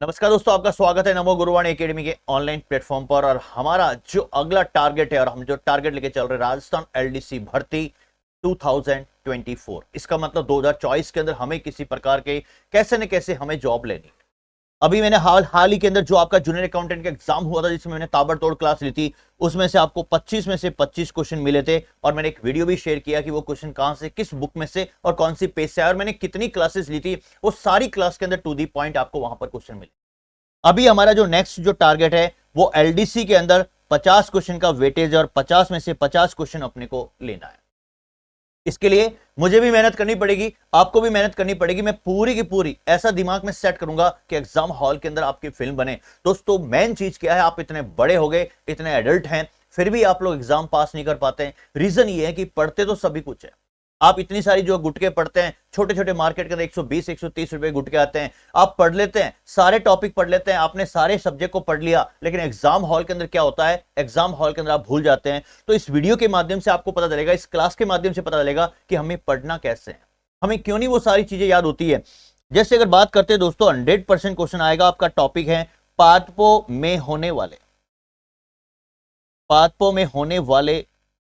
नमस्कार दोस्तों, आपका स्वागत है नमो गुरुवाणी एकेडमी के ऑनलाइन प्लेटफॉर्म पर। और हमारा जो अगला टारगेट है और हम जो टारगेट लेके चल रहे हैं, राजस्थान एलडीसी भर्ती 2024। इसका मतलब 2024 के अंदर हमें किसी प्रकार के कैसे न कैसे हमें जॉब लेनी। अभी मैंने हाल ही के अंदर जो आपका जूनियर अकाउंटेंट का एग्जाम हुआ था, जिसमें मैंने ताबड़तोड़ क्लास ली थी, उसमें से आपको 25 में से 25 क्वेश्चन मिले थे। और मैंने एक वीडियो भी शेयर किया कि वो क्वेश्चन कहां से, किस बुक में से और कौन सी पेज से आया और मैंने कितनी क्लासेस ली थी। वो सारी क्लास के अंदर टू दी पॉइंट आपको वहां पर क्वेश्चन मिले। अभी हमारा जो नेक्स्ट जो टारगेट है वो एलडीसी के अंदर 50 क्वेश्चन का वेटेज और 50 में से 50 क्वेश्चन अपने को लेना है। इसके लिए मुझे भी मेहनत करनी पड़ेगी, आपको भी मेहनत करनी पड़ेगी। मैं पूरी की पूरी ऐसा दिमाग में सेट करूंगा कि एग्जाम हॉल के अंदर आपकी फिल्म बने। दोस्तों, मेन चीज क्या है, आप इतने बड़े हो गए, इतने एडल्ट हैं, फिर भी आप लोग एग्जाम पास नहीं कर पाते हैं। रीजन ये है कि पढ़ते तो सभी कुछ है। आप इतनी सारी जो गुटके पढ़ते हैं, छोटे छोटे मार्केट के अंदर 120 130 रुपए गुटके आते हैं, आप पढ़ लेते हैं, सारे टॉपिक पढ़ लेते हैं, आपने सारे सब्जेक्ट को पढ़ लिया, लेकिन एग्जाम हॉल के अंदर क्या होता है, एग्जाम हॉल के अंदर आप भूल जाते हैं। तो इस वीडियो के माध्यम से आपको पता चलेगा, इस क्लास के माध्यम से पता चलेगा कि हमें पढ़ना कैसे है, हमें क्यों नहीं वो सारी चीजें याद होती है। जैसे अगर बात करते हैं दोस्तों, 100% क्वेश्चन आएगा। आपका टॉपिक है पादपों में होने वाले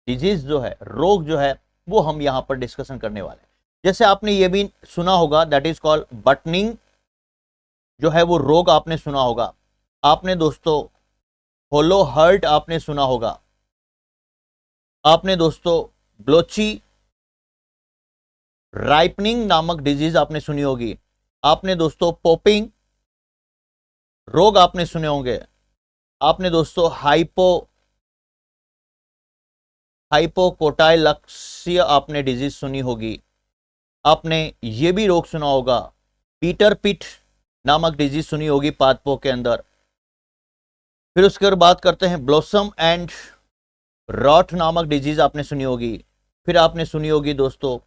डिजीज जो है, रोग जो है, वो हम यहां पर डिस्कशन करने वाले हैं। जैसे आपने ये भी सुना होगा, दैट इज कॉल्ड बटनिंग, जो है वो रोग आपने सुना होगा। आपने दोस्तों होलो हर्ट आपने सुना होगा। आपने दोस्तों ब्लोची राइपनिंग नामक डिजीज आपने सुनी होगी। आपने दोस्तों पोपिंग रोग आपने सुने होंगे। आपने दोस्तों हाइपोकोटाइलक्सिया आपने डिजीज सुनी होगी। आपने ये भी रोग सुना होगा, पीटर पिट नामक डिजीज सुनी होगी पादपों के अंदर। फिर उसके बाद बात करते हैं ब्लॉसम एंड रॉट नामक डिजीज आपने सुनी होगी। फिर आपने सुनी होगी दोस्तों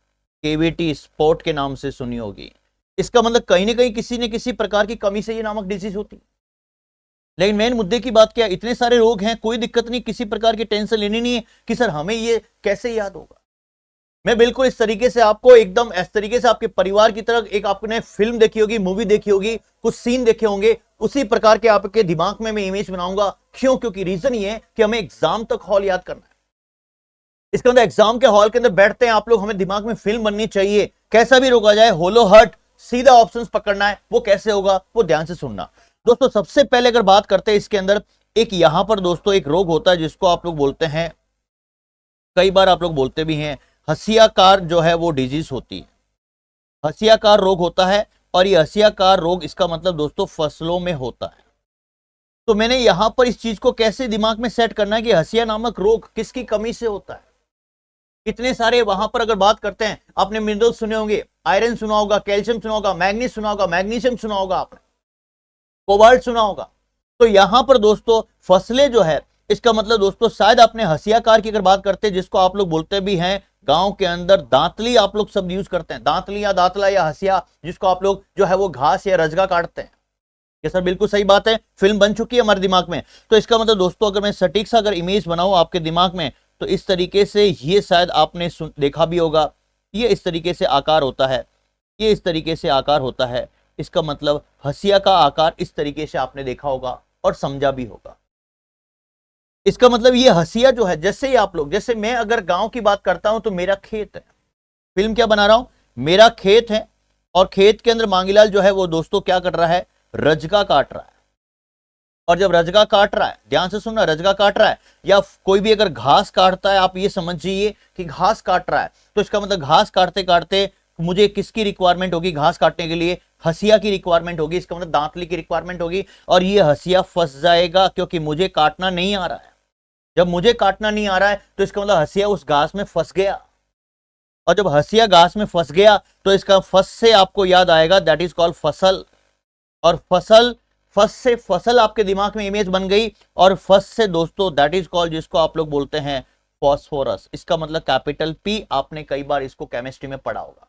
केविटी स्पॉट के नाम से सुनी होगी। इसका मतलब कहीं ना कहीं किसी न किसी प्रकार की कमी से ये नामक डिजीज होती है। लेकिन मेन मुद्दे की बात क्या है, इतने सारे रोग हैं, कोई दिक्कत नहीं, किसी प्रकार की टेंशन लेनी नहीं है कि सर हमें ये कैसे याद होगा। मैं बिल्कुल इस तरीके से आपको एकदम इस तरीके से आपके परिवार की तरह, एक आपने फिल्म देखी होगी, मूवी देखी होगी, कुछ सीन देखे होंगे, उसी प्रकार के आपके दिमाग में मैं इमेज बनाऊंगा। क्यों? क्योंकि रीजन ये है कि हमें एग्जाम तक हॉल याद करना है। इसके अंदर एग्जाम के हॉल के अंदर बैठते हैं आप लोग, हमें दिमाग में फिल्म बननी चाहिए। कैसा भी रोग आ जाए, होलो हर्ट, सीधा ऑप्शंस पकड़ना है। वो कैसे होगा, वो ध्यान से सुनना। दोस्तों सबसे पहले अगर बात करते हैं इसके अंदर, एक यहां पर दोस्तों एक रोग होता है जिसको आप लोग बोलते हैं, कई बार आप लोग बोलते भी हैं, हसियाकार जो है वो डिजीज होती है। हसियाकार रोग होता है। और ये हसियाकार रोग, इसका मतलब दोस्तों फसलों में होता है। तो मैंने यहां पर इस चीज को कैसे दिमाग में सेट करना है कि हसिया नामक रोग किसकी कमी से होता है। इतने सारे वहां पर अगर बात करते हैं, आपने मिनरल सुने होंगे, आयरन सुना होगा, कैल्शियम सुना होगा, मैग्नीज सुना होगा, मैग्नीशियम सुना होगा, आपने कोबाल्ट सुना होगा। तो यहां पर दोस्तों फसलें जो है, इसका मतलब दोस्तों शायद आपने हसियाकार की अगर बात करते हैं, जिसको आप लोग बोलते भी हैं गांव के अंदर दांतली, आप लोग सब यूज करते हैं, दांतली या दांतला या हसिया, जिसको आप लोग जो है वो घास या रजगा काटते हैं। ये सर बिल्कुल सही बात है, फिल्म बन चुकी है हमारे दिमाग में। तो इसका मतलब दोस्तों, अगर मैं सटीक सा अगर इमेज बनाऊं आपके दिमाग में, तो इस तरीके से ये शायद आपने देखा भी होगा। ये इस तरीके से आकार होता है, ये इस तरीके से आकार होता है। इसका मतलब हसिया का आकार इस तरीके से आपने देखा होगा और समझा भी होगा। इसका मतलब ये हसिया जो है, जैसे ही आप लोग, जैसे मैं अगर गांव की बात करता हूं तो मेरा खेत है, फिल्म क्या बना रहा हूं, मेरा खेत है, और खेत के अंदर मांगीलाल जो है वो दोस्तों क्या कर रहा है, रजगा काट रहा है। और जब रजगा काट रहा है, ध्यान से सुनना, रजगा काट रहा है, या कोई भी अगर घास काटता है, आप ये समझिए कि घास काट रहा है, तो इसका मतलब घास काटते काटते मुझे किसकी रिक्वायरमेंट होगी घास काटने के लिए, हसिया की रिक्वायरमेंट होगी। इसका मतलब दांतली की रिक्वायरमेंट होगी। और ये हसिया फंस जाएगा, क्योंकि मुझे काटना नहीं आ रहा है। जब मुझे काटना नहीं आ रहा है तो इसका मतलब हसिया उस घास में फंस गया। और जब हसिया घास में फंस गया तो इसका फंस से आपको याद आएगा, दैट इज कॉल्ड फसल। और फसल, फंस से फसल आपके दिमाग में इमेज बन गई। और फंस से दोस्तों दैट इज कॉल्ड, जिसको आप लोग बोलते हैं फॉस्फोरस। इसका मतलब कैपिटल पी। आपने कई बार इसको केमिस्ट्री में पढ़ा होगा।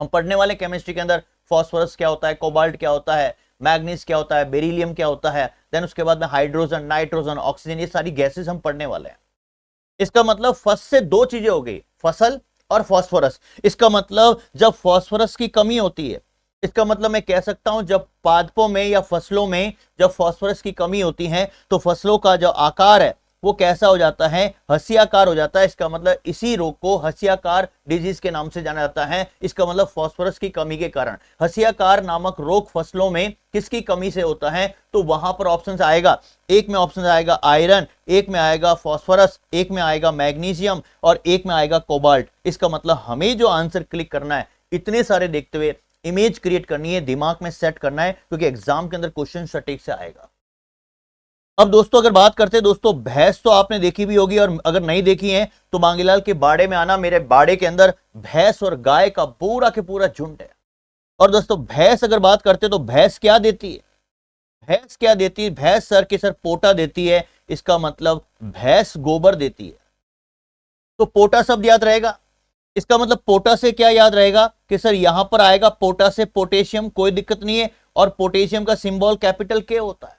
हम पढ़ने वाले केमिस्ट्री के अंदर फॉस्फोरस क्या होता है, कोबाल्ट क्या होता है, मैग्नीज क्या होता है, बेरिलियम क्या होता है, देन उसके बाद में हाइड्रोजन, नाइट्रोजन, ऑक्सीजन, ये सारी गैसेस हम पढ़ने वाले हैं। इसका मतलब फर्स्ट से दो चीजें हो गई, फसल और फॉस्फोरस। इसका मतलब जब फॉस्फोरस की कमी होती है इसका मतलब मैं कह सकता हूं जब पादपों में या फसलों में जब फास्फोरस की कमी होती है तो फसलों का जो आकार है वो कैसा हो जाता है, हंसियाकार हो जाता है। इसका मतलब इसी रोग को हंसियाकार डिजीज के नाम से जाना जाता है। इसका मतलब फास्फोरस की कमी के कारण हंसियाकार नामक रोग फसलों में किसकी कमी से होता है, तो वहां पर ऑप्शन आएगा, एक में ऑप्शन आएगा आयरन, एक में आएगा फास्फोरस, एक में आएगा मैग्नीशियम और एक में आएगा कोबाल्ट। इसका मतलब हमें जो आंसर क्लिक करना है, इतने सारे देखते हुए इमेज क्रिएट करनी है, दिमाग में सेट करना है, क्योंकि एग्जाम के अंदर क्वेश्चन सटीक से आएगा। अब दोस्तों अगर बात करते हैं, दोस्तों भैंस तो आपने देखी भी होगी, और अगर नहीं देखी है तो मांगीलाल के बाड़े में आना, मेरे बाड़े के अंदर भैंस और गाय का पूरा के पूरा झुंड है। और दोस्तों भैंस अगर बात करते हैं तो भैंस क्या देती है, भैंस क्या देती है, भैंस सर के सर पोटा देती है। इसका मतलब भैंस गोबर देती है, तो पोटा शब्द याद रहेगा। इसका मतलब पोटा से क्या याद रहेगा कि सर यहां पर आएगा पोटा से पोटेशियम, कोई दिक्कत नहीं है, और पोटेशियम का सिंबल कैपिटल के होता है।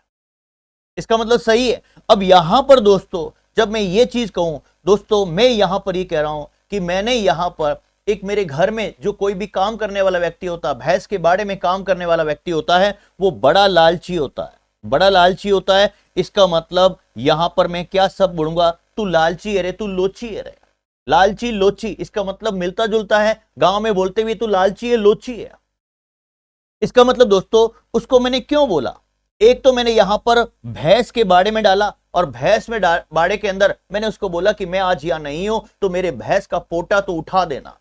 इसका मतलब सही है। अब यहां पर दोस्तों जब मैं ये चीज कहूं, दोस्तों मैं यहां पर ये कह रहा हूं कि मैंने यहां पर एक मेरे घर में जो कोई भी काम करने वाला व्यक्ति होता है, भैंस के बाड़े में काम करने वाला व्यक्ति होता है, वो बड़ा लालची होता है, बड़ा लालची होता है। इसका मतलब यहां पर मैं क्या शब्द बोलूंगा, तू लालची है रे, तू लोची है रे, लालची लोची, इसका मतलब मिलता जुलता है। गांव में बोलते हुए तू लालची है लोची है। इसका मतलब दोस्तों उसको मैंने क्यों बोला, एक तो मैंने यहां पर भैंस के बाड़े में डाला, और भैंस में बाड़े के अंदर मैंने उसको बोला कि मैं आज यहां नहीं हूं तो मेरे भैंस का पोटा तो उठा देना।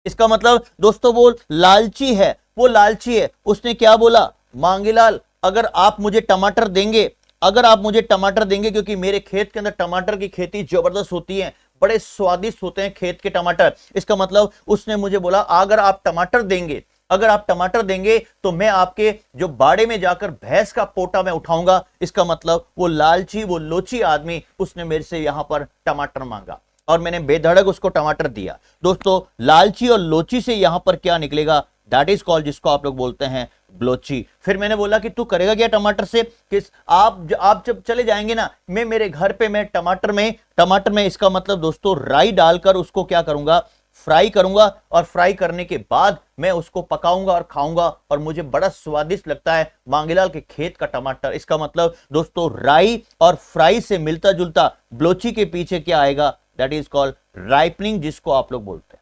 इसका मतलब दोस्तों वो लालची है, वो लालची है। उसने क्या बोला, मांगीलाल अगर आप मुझे टमाटर देंगे, अगर आप मुझे टमाटर देंगे, क्योंकि मेरे खेत के अंदर टमाटर की खेती जबरदस्त होती है, बड़े स्वादिष्ट होते हैं खेत के टमाटर। इसका मतलब उसने मुझे बोला अगर आप टमाटर देंगे, अगर आप टमाटर देंगे तो मैं आपके जो बाड़े में जाकर भैंस का पोटा मैं उठाऊंगा। इसका मतलब वो लालची, वो लोची आदमी, उसने मेरे से यहां पर टमाटर मांगा और मैंने बेधड़क उसको टमाटर दिया। दोस्तों लालची और लोची से यहां पर क्या निकलेगा, दैट इज कॉल्ड, जिसको आप लोग बोलते हैं ब्लोची। फिर मैंने बोला कि तू करेगा क्या टमाटर से, किस आप जब चले जाएंगे ना, मैं मेरे घर पे मैं टमाटर में इसका मतलब दोस्तों राई डालकर उसको क्या करूंगा, फ्राई करूंगा, और फ्राई करने के बाद मैं उसको पकाऊंगा और खाऊंगा, और मुझे बड़ा स्वादिष्ट लगता है मांगीलाल के खेत का टमाटर। इसका मतलब दोस्तों राई और फ्राई से मिलता जुलता ब्लोची के पीछे क्या आएगा, दैट इज कॉल्ड राइपनिंग, जिसको आप लोग बोलते हैं।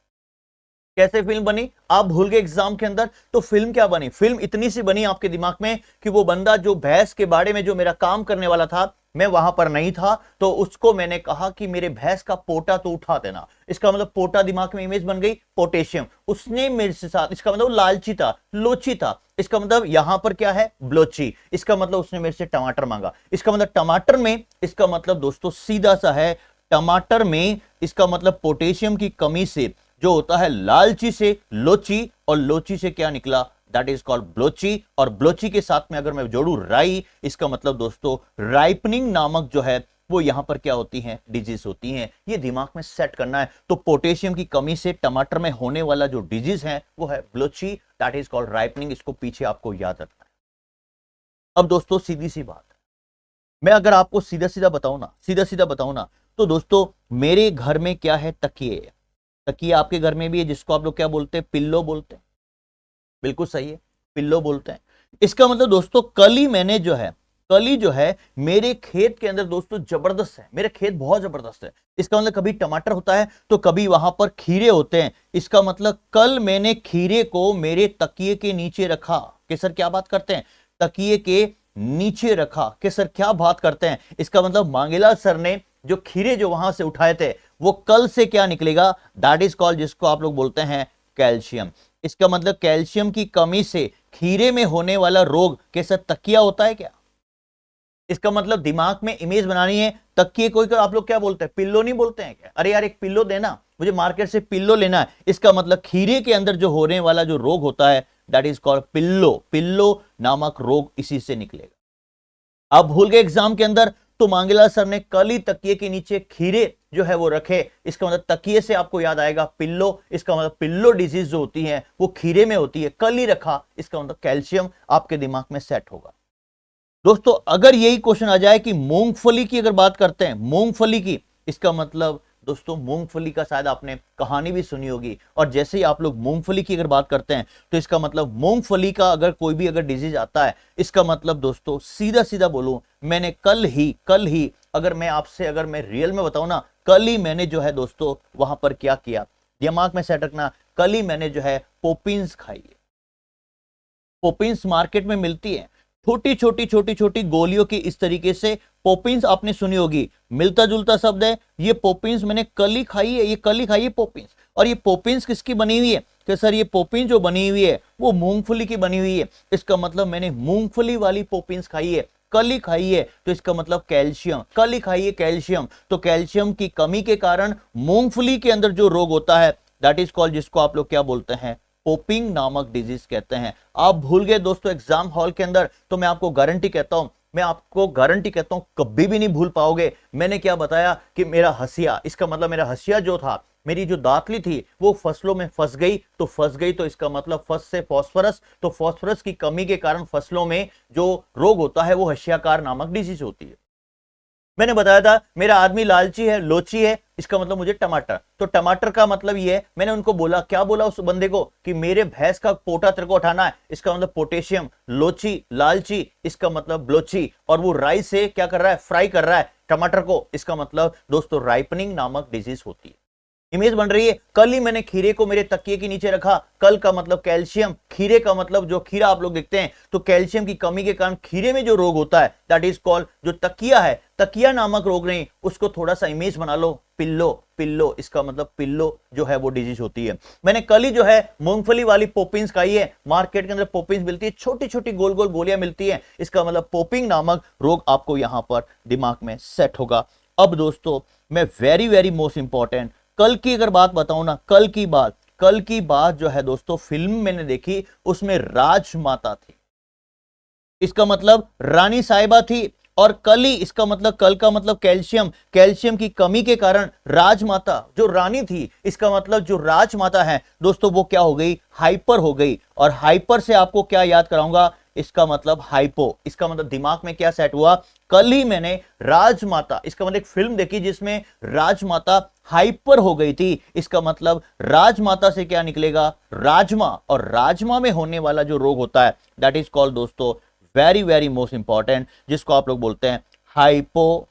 कैसे फिल्म बनी आप भूल गए एग्जाम के अंदर, तो फिल्म क्या बनी, फिल्म इतनी सी बनी आपके दिमाग में कि वो बंदा जो भैंस के बाड़े में जो मेरा काम करने वाला था, मैं वहां पर नहीं था, तो उसको मैंने कहा कि मेरे भैंस का पोटा तो उठा देना। इसका मतलब पोटा दिमाग में इमेज बन गई, पोटेशियम। उसने मेरे साथ, इसका मतलब लालची था, लोची था। इसका मतलब यहां पर क्या है, ब्लोची। इसका मतलब उसने मेरे से टमाटर मांगा। इसका मतलब टमाटर में, इसका मतलब दोस्तों सीधा सा है, टमाटर में इसका मतलब पोटेशियम की कमी से जो होता है लालची से लोची, और लोची से क्या निकला, दैट इज कॉल्ड ब्लोची। और ब्लोची के साथ में अगर मैं जोड़ू राई, इसका मतलब दोस्तों राइपनिंग नामक जो है वो यहां पर क्या होती है, डिजीज होती है। ये दिमाग में सेट करना है। तो पोटेशियम की कमी से टमाटर में होने वाला जो डिजीज है वो है Balochi, that is called ripening. इसको पीछे आपको याद रखना है। अब दोस्तों सीधी सी बात है, मैं अगर आपको सीधा सीधा बताऊं ना, तो दोस्तों मेरे घर में क्या है, तकिए। तकिए आपके घर में भी है, जिसको आप लोग क्या बोलते हैं, पिल्लो बोलते हैं। बिल्कुल सही है, पिल्लो बोलते हैं। इसका मतलब दोस्तों कल ही जो है मेरे खेत के अंदर दोस्तों जबरदस्त है, मेरे खेत बहुत जबरदस्त है। इसका मतलब कभी टमाटर होता है तो कभी वहां पर खीरे होते हैं। इसका मतलब कल मैंने खीरे को मेरे तकिए के नीचे रखा। कि सर क्या बात करते हैं, तकिए के नीचे रखा, कि सर क्या बात करते हैं। इसका मतलब मांगीलाल सर ने जो खीरे जो वहां से उठाए थे वो कल से क्या निकलेगा, दैट इज कॉल्ड, जिसको आप लोग बोलते हैं कैल्शियम। इसका मतलब कैल्शियम की कमी से खीरे में होने वाला रोग के साथ तकिया होता है क्या। इसका मतलब दिमाग में इमेज बनानी है। तकिए कोई आप लोग क्या बोलते हैं, पिल्लो नहीं बोलते हैं क्या, अरे यार एक पिल्लो देना, मुझे मार्केट से पिल्लो लेना है। इसका मतलब खीरे के अंदर जो होने वाला जो रोग होता है that is called pillow. Pillow नामक रोग इसी से निकलेगा। आप भूल गए एग्जाम के अंदर, तो मांगीलाल सर ने कल ही तकिए के नीचे खीरे जो है वो रखे। इसका मतलब तकिए से आपको याद आएगा पिल्लो। इसका मतलब पिल्लो डिजीज जो होती है वो खीरे में होती है, कल ही रखा। इसका मतलब कैल्शियम आपके दिमाग में सेट होगा। दोस्तों अगर यही क्वेश्चन आ जाए कि मूंगफली की अगर बात करते हैं, मूंगफली की, इसका मतलब दोस्तों मूंगफली का शायद आपने कहानी भी सुनी होगी, और जैसे ही आप लोग मूंगफली की अगर बात करते हैं तो इसका मतलब मूंगफली का अगर कोई भी अगर डिजीज आता है, इसका मतलब दोस्तों सीधा सीधा बोलूं, मैंने कल ही अगर मैं आपसे अगर मैं रियल में बताऊं ना, कल ही मैंने जो है दोस्तों वहां पर क्या किया, दिमाग में सेट रखना, कल ही मैंने जो है पोपिन्स खाई है। पोपिन्स मार्केट में मिलती है, छोटी छोटी गोलियों की इस तरीके से पोपिन्स आपने सुनी होगी, मिलता जुलता शब्द है ये। पोपिन्स मैंने कल ही खाई है, ये कल ही खाई है पोपिन्स। और ये पोपिन्स किसकी बनी हुई है कि सर ये पोपिन जो बनी हुई है वो मूंगफली की बनी हुई है, इसका मतलब मैंने मूंगफली वाली पोपिन्स खाई है, कल ही खाई है, तो इसका मतलब कैल्शियम, कल ही खाई है कैल्शियम। तो कैल्शियम की कमी के कारण मूंगफली के अंदर जो रोग होता है दैट इज कॉल्ड, जिसको आप लोग क्या बोलते हैं, पोपिंग नामक डिजीज कहते हैं। आप भूल गए दोस्तों एग्जाम हॉल के अंदर, तो मैं आपको गारंटी कहता हूं कभी भी नहीं भूल पाओगे। मैंने क्या बताया कि मेरा हसिया, इसका मतलब मेरा हसिया जो था, मेरी जो दातली थी वो फसलों में फंस गई, तो इसका मतलब फंस से फॉस्फोरस, तो फॉस्फोरस की कमी के कारण फसलों में जो रोग होता है वो हसियाकार नामक डिजीज होती है। मैंने बताया था मेरा आदमी लालची है, लोची है, इसका मतलब मुझे टमाटर, तो टमाटर का मतलब ये है, मैंने उनको बोला, क्या बोला उस बंदे को कि मेरे भैंस का पोटा तेरे को उठाना है, इसका मतलब पोटेशियम, लोची लालची, इसका मतलब ब्लोची, और वो राई से क्या कर रहा है, फ्राई कर रहा है टमाटर को, इसका मतलब दोस्तों राइपनिंग नामक डिजीज होती है। इमेज बन रही है, कल ही मैंने खीरे को मेरे तकिए के नीचे रखा, कल का मतलब कैल्शियम, खीरे का मतलब जो खीरा आप लोग देखते हैं, तो कैल्शियम की कमी के कारण खीरे में जो रोग होता है दैट इज कॉल्ड, जो तकिया है, तकिया नामक रोग नहीं, उसको थोड़ा सा इमेज बना लो, पिल्लो, इसका मतलब पिल्लो जो है वो डिजीज होती है। मैंने कल ही जो है मूंगफली वाली पोपिन्स खाई है, मार्केट के अंदर पोपिन्स मिलती है, छोटी छोटी गोल गोल गोलियां मिलती है, इसका मतलब पोपिंग नामक रोग आपको यहां पर दिमाग में सेट होगा। अब दोस्तों मैं वेरी मोस्ट इंपॉर्टेंट कल की अगर बात बताऊं ना, कल की बात जो है दोस्तों फिल्म मैंने देखी, उसमें राजमाता थी, इसका मतलब रानी साहिबा थी, और कल ही, इसका मतलब कल का मतलब कैल्शियम की कमी के कारण राजमाता जो रानी थी, इसका मतलब जो राजमाता है दोस्तों वो क्या हो गई, हाइपर हो गई। और हाइपर से आपको क्या याद कराऊंगा, इसका मतलब हाइपो, इसका मतलब दिमाग में क्या सेट हुआ, कल ही मैंने राजमाता, इसका मतलब एक फिल्म देखी जिसमें राजमाता हाइपर हो गई थी, इसका मतलब राजमाता से क्या निकलेगा, राजमा, और राजमा में होने वाला जो रोग होता है दैट इज कॉल्ड दोस्तों वेरी मोस्ट इंपॉर्टेंट, जिसको आप लोग बोलते हैं हाइपोकोटाइलक्स।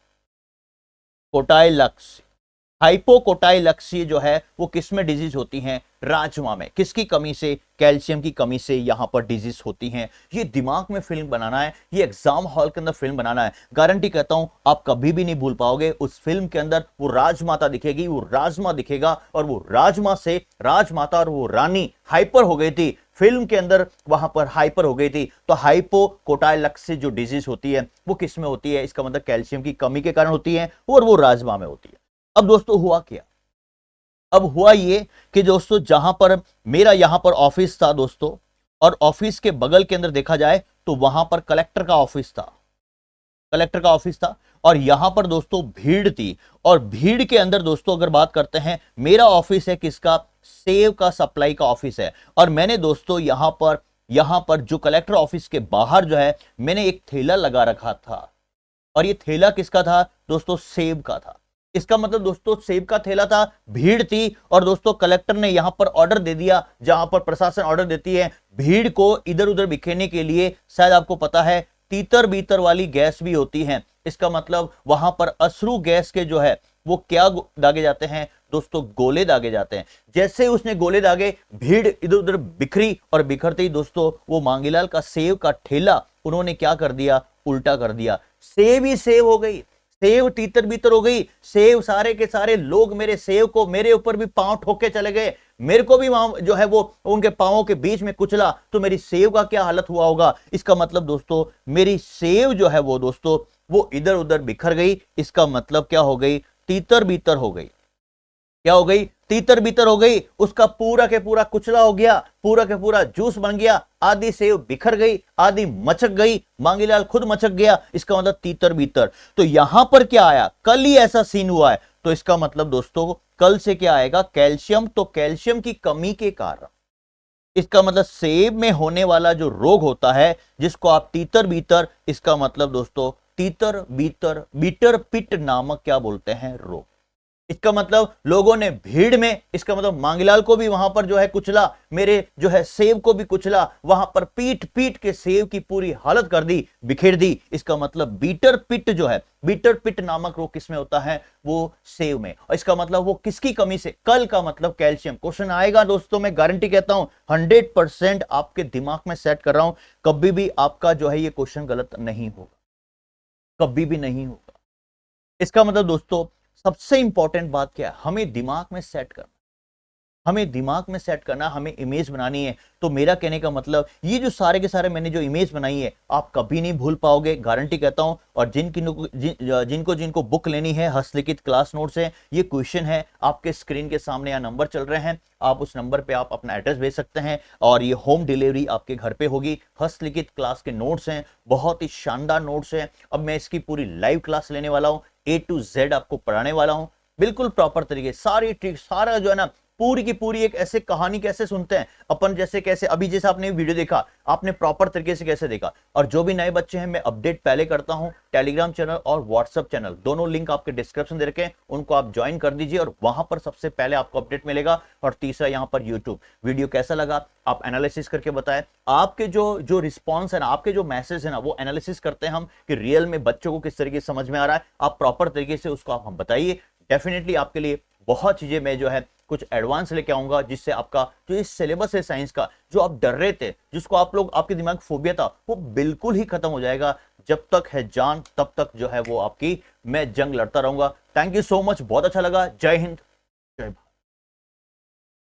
हाइपोकोटाइलक्सी जो है वो किस में डिजीज होती हैं, राजमा में, किसकी कमी से, कैल्शियम की कमी से यहां पर डिजीज होती हैं। ये दिमाग में फिल्म बनाना है, ये एग्जाम हॉल के अंदर फिल्म बनाना है, गारंटी कहता हूं आप कभी भी नहीं भूल पाओगे। उस फिल्म के अंदर वो राजमाता दिखेगी, वो राजमा दिखेगा, और वो राजमा से राजमाता और वो रानी हाइपर हो गई थी, फिल्म के अंदर वहां पर हाइपर हो गई थी। तो हाइपोकोटाइलक्सी जो डिजीज होती है वो किस में होती है, इसका मतलब कैल्शियम की कमी के कारण होती है, और वो राजमा में होती है। अब दोस्तों हुआ क्या, अब हुआ ये कि दोस्तों जहां पर मेरा यहां पर ऑफिस था दोस्तों, और ऑफिस के बगल के अंदर देखा जाए तो वहां पर कलेक्टर का ऑफिस था, और यहां पर दोस्तों भीड़ थी, और भीड़ के अंदर दोस्तों अगर बात करते हैं, मेरा ऑफिस है किसका, सेव का सप्लाई का ऑफिस है। और मैंने दोस्तों यहां पर जो कलेक्टर ऑफिस के बाहर जो है मैंने एक ठेला लगा रखा था, और ये ठेला किसका था दोस्तों, सेब का था। इसका मतलब दोस्तों सेब का ठेला था, भीड़ थी, और दोस्तों कलेक्टर ने यहां पर ऑर्डर दे दिया, जहां पर प्रशासन ऑर्डर देती है भीड़ को इधर उधर बिखेरने के लिए, शायद आपको पता है तीतर बीतर वाली गैस भी होती है, इसका मतलब वहां पर अश्रु गैस के जो है वो क्या दागे जाते हैं दोस्तों, गोले दागे जाते हैं। जैसे उसने गोले दागे, भीड़ इधर उधर बिखरी, और बिखरते ही दोस्तों वो मांगीलाल का सेव का ठेला उन्होंने क्या कर दिया, उल्टा कर दिया, सेव ही सेव हो गई, सेव तीतर बीतर हो गई, सेव सारे के सारे लोग मेरे सेव को, मेरे ऊपर भी पांव ठोक के चले गए, मेरे को भी वहां जो है वो उनके पांवों के बीच में कुचला, तो मेरी सेव का क्या हालत हुआ होगा। इसका मतलब दोस्तों मेरी सेव जो है वो दोस्तों वो इधर उधर बिखर गई, इसका मतलब क्या हो गई, तीतर बीतर हो गई। क्या हो गई, तीतर बीतर हो गई, उसका पूरा के पूरा कुचला हो गया, पूरा के पूरा जूस बन गया, आधी सेव बिखर गई, आधी मचक गई, मांगीलाल खुद मचक गया, इसका मतलब तीतर बीतर। तो यहां पर क्या आया, कल ही ऐसा सीन हुआ है, तो इसका मतलब दोस्तों कल से क्या आएगा, कैल्शियम, तो कैल्शियम की कमी के कारण, इसका मतलब सेब में होने वाला जो रोग होता है जिसको आप तीतर बीतर, इसका मतलब दोस्तों तीतर बीतर, बीटर पिट नामक क्या बोलते हैं, रोग। इसका मतलब लोगों ने भीड़ में, इसका मतलब मांगीलाल को भी वहां पर जो है कुचला, मेरे जो है सेब को भी कुचला, वहां पर पीट पीट के सेब की पूरी हालत कर दी, बिखेर दी। इसका मतलब बीटर पिट जो है, बीटर पिट नामक रोग किसमें होता है, वो सेब में। और इसका मतलब वो किसकी कमी से, कल का मतलब कैल्शियम। क्वेश्चन आएगा दोस्तों, मैं गारंटी कहता हूं 100% आपके दिमाग में सेट कर रहा हूं, कभी भी आपका जो है ये क्वेश्चन गलत नहीं होगा, कभी भी नहीं होगा। इसका मतलब दोस्तों सबसे इंपॉर्टेंट बात क्या है, हमें दिमाग में सेट करना, हमें दिमाग में सेट करना, हमें इमेज बनानी है। तो मेरा कहने का मतलब ये जो सारे के सारे मैंने जो इमेज बनाई है आप कभी नहीं भूल पाओगे, गारंटी कहता हूं। और जिनको जिनको बुक लेनी है, हस्तलिखित क्लास नोट्स है, ये क्वेश्चन है आपके स्क्रीन के सामने, या नंबर चल रहे हैं, आप उस नंबर पे आप अपना एड्रेस भेज सकते हैं और ये होम डिलीवरी आपके घर पे होगी। हस्तलिखित क्लास के नोट्स हैं, बहुत ही शानदार नोट्स हैं। अब मैं इसकी पूरी लाइव क्लास लेने वाला हूं, A to Z आपको पढ़ाने वाला हूं, बिल्कुल प्रॉपर तरीके, सारी ट्रिक, सारा जो है ना, पूरी की पूरी एक ऐसे कहानी कैसे सुनते हैं अपन, जैसे कैसे अभी जैसे आपने वीडियो देखा, आपने प्रॉपर तरीके से कैसे देखा। और जो भी नए बच्चे हैं, मैं अपडेट पहले करता हूं, टेलीग्राम चैनल और व्हाट्सएप चैनल दोनों लिंक आपके डिस्क्रिप्शन दे रखे हैं, उनको आप ज्वाइन कर दीजिए और वहां पर सबसे पहले आपको अपडेट मिलेगा। और तीसरा यहां पर यूट्यूब, वीडियो कैसा लगा आप एनालिसिस करके बताएं। आपके जो रिस्पॉन्स है ना, आपके जो मैसेज है ना, वो एनालिसिस करते हैं हम कि रियल में बच्चों को किस तरीके से समझ में आ रहा है। आप प्रॉपर तरीके से उसको आप हम बताइए, डेफिनेटली आपके लिए बहुत चीजें मैं जो है कुछ एडवांस लेके आऊंगा, जिससे आपका जो ये सिलेबस है साइंस का, जो आप डर रहे थे, जिसको आप लोग, आपके दिमाग में फोबिया था, वो बिल्कुल ही खत्म हो जाएगा। जब तक है जान तब तक जो है वो आपकी मैं जंग लड़ता रहूंगा। थैंक यू सो मच, बहुत अच्छा लगा। जय हिंद, जय भारत।